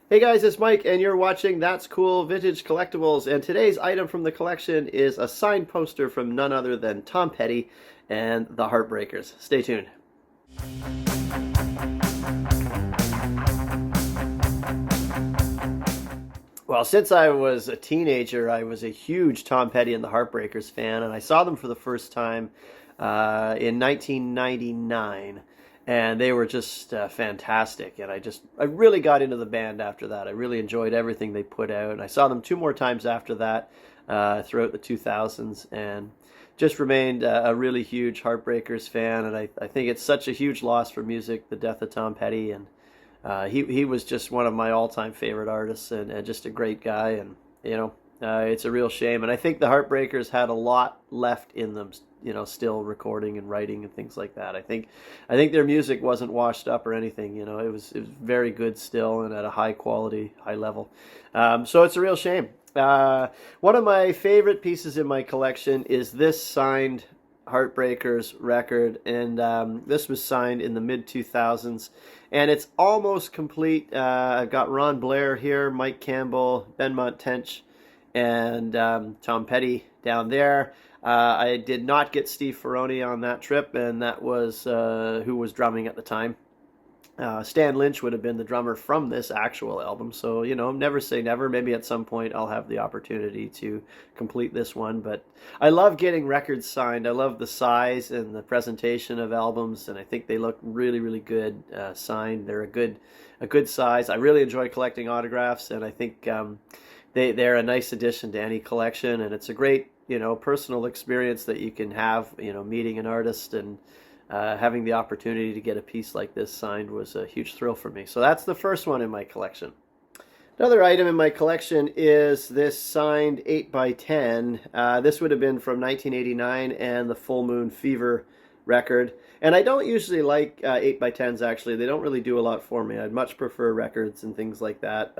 Hey guys, it's Mike, and you're watching That's Cool Vintage Collectibles. And today's item from the collection is a signed poster from none other than Tom Petty and the Heartbreakers. Stay tuned. Well, since I was a teenager, I was a huge Tom Petty and the Heartbreakers fan, and I saw them for the first time in 1999, and they were just fantastic. And I really got into the band after that. I really enjoyed everything they put out. And I saw them two more times after that throughout the 2000s, and just remained a really huge Heartbreakers fan. And I think it's such a huge loss for music, the death of Tom Petty, and he was just one of my all-time favorite artists, and just a great guy. And it's a real shame. And I think the Heartbreakers had a lot left in them, still recording and writing and things like that. I think their music wasn't washed up or anything. It was very good still, and at a high quality, high level. So it's a real shame. One of my favorite pieces in my collection is this signed Heartbreakers record, and this was signed in the mid-2000s, and it's almost complete. I've got Ron Blair here, Mike Campbell, Benmont Tench, and Tom Petty down there. I did not get Steve Ferrone on that trip, and that was who was drumming at the time. Stan Lynch would have been the drummer from this actual album, so never say never. Maybe at some point I'll have the opportunity to complete this one, but I love getting records signed. I love the size and the presentation of albums, and I think they look really, really good signed. They're a good size. I really enjoy collecting autographs, and I think they're a nice addition to any collection, and it's a great personal experience that you can have, meeting an artist, and having the opportunity to get a piece like this signed was a huge thrill for me. So that's the first one in my collection. Another item in my collection is this signed 8x10. This would have been from 1989 and the Full Moon Fever record. And I don't usually like 8x10s, actually. They don't really do a lot for me. I'd much prefer records and things like that.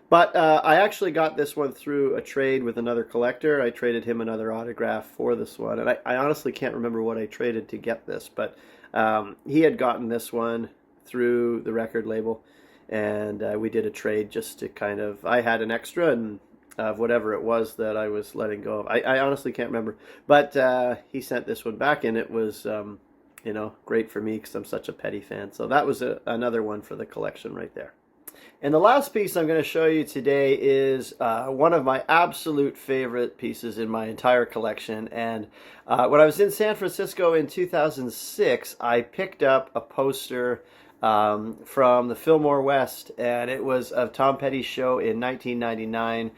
But I actually got this one through a trade with another collector. I traded him another autograph for this one. And I honestly can't remember what I traded to get this. But he had gotten this one through the record label. And we did a trade just to kind of... I had an extra and of whatever it was that I was letting go of. I honestly can't remember. But he sent this one back, and it was, great for me because I'm such a Petty fan. So that was another one for the collection right there. And the last piece I'm going to show you today is one of my absolute favorite pieces in my entire collection. And when I was in San Francisco in 2006, I picked up a poster from the Fillmore West, and it was of Tom Petty's show in 1999.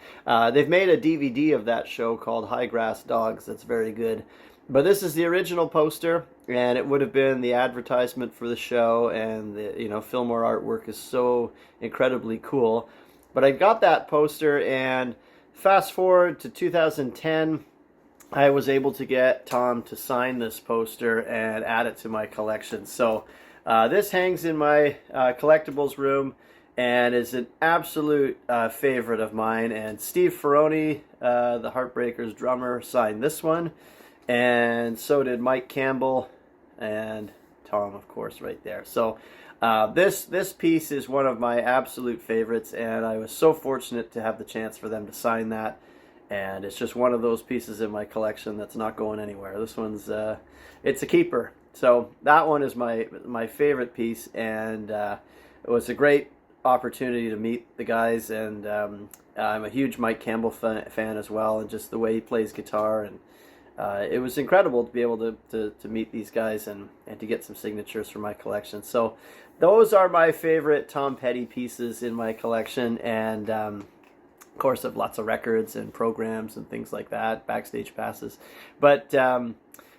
They've made a DVD of that show called High Grass Dogs that's very good. But this is the original poster, and it would have been the advertisement for the show, and the Fillmore artwork is so incredibly cool. But I got that poster, and fast forward to 2010, I was able to get Tom to sign this poster and add it to my collection. So this hangs in my collectibles room and is an absolute favorite of mine. And Steve Ferrone, the Heartbreakers drummer, signed this one. And so did Mike Campbell and Tom, of course, right there. So this piece is one of my absolute favorites, and I was so fortunate to have the chance for them to sign that. And it's just one of those pieces in my collection that's not going anywhere. This one's it's a keeper. So that one is my favorite piece, and it was a great opportunity to meet the guys. And I'm a huge Mike Campbell fan as well, and just the way he plays guitar, and it was incredible to be able to meet these guys and to get some signatures for my collection. So those are my favorite Tom Petty pieces in my collection, and of course I have lots of records and programs and things like that, backstage passes. But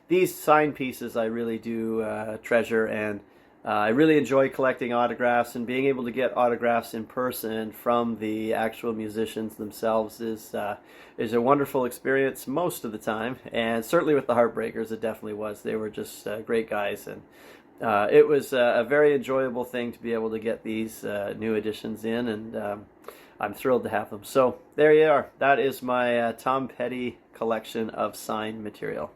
these signed pieces I really do treasure, and I really enjoy collecting autographs, and being able to get autographs in person from the actual musicians themselves is a wonderful experience most of the time. And certainly with the Heartbreakers, it definitely was. They were just great guys, and it was a very enjoyable thing to be able to get these new additions in, and I'm thrilled to have them. So there you are. That is my Tom Petty collection of signed material.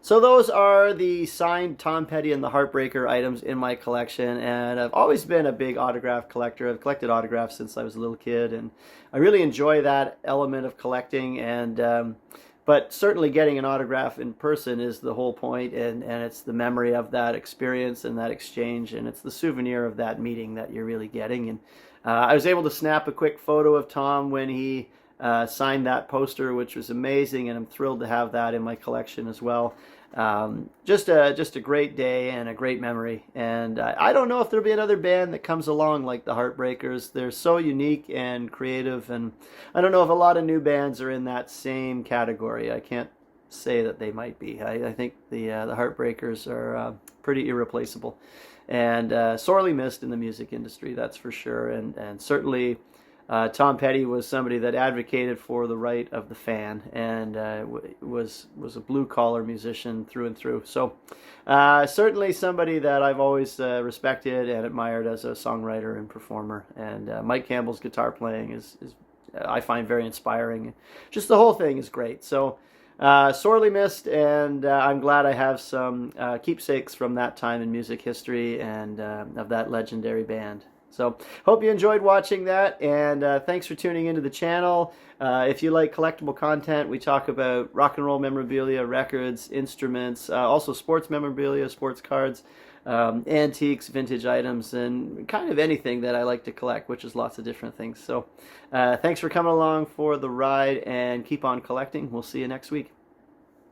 So those are the signed Tom Petty and the Heartbreaker items in my collection, and I've always been a big autograph collector. I've collected autographs since I was a little kid, and I really enjoy that element of collecting. And but certainly getting an autograph in person is the whole point, and it's the memory of that experience and that exchange, and it's the souvenir of that meeting that you're really getting. And I was able to snap a quick photo of Tom when he signed that poster, which was amazing, and I'm thrilled to have that in my collection as well. Just a great day and a great memory. And I don't know if there'll be another band that comes along like the Heartbreakers. They're so unique and creative, and I don't know if a lot of new bands are in that same category. I can't say that they might be. I think the Heartbreakers are pretty irreplaceable, and sorely missed in the music industry, that's for sure. And certainly Tom Petty was somebody that advocated for the right of the fan, and was a blue-collar musician through and through. So certainly somebody that I've always respected and admired as a songwriter and performer. And Mike Campbell's guitar playing is I find very inspiring. Just the whole thing is great. So sorely missed, and I'm glad I have some keepsakes from that time in music history and of that legendary band. So hope you enjoyed watching that, and thanks for tuning into the channel. If you like collectible content, we talk about rock and roll memorabilia, records, instruments, also sports memorabilia, sports cards, antiques, vintage items, and kind of anything that I like to collect, which is lots of different things. So thanks for coming along for the ride, and keep on collecting. We'll see you next week.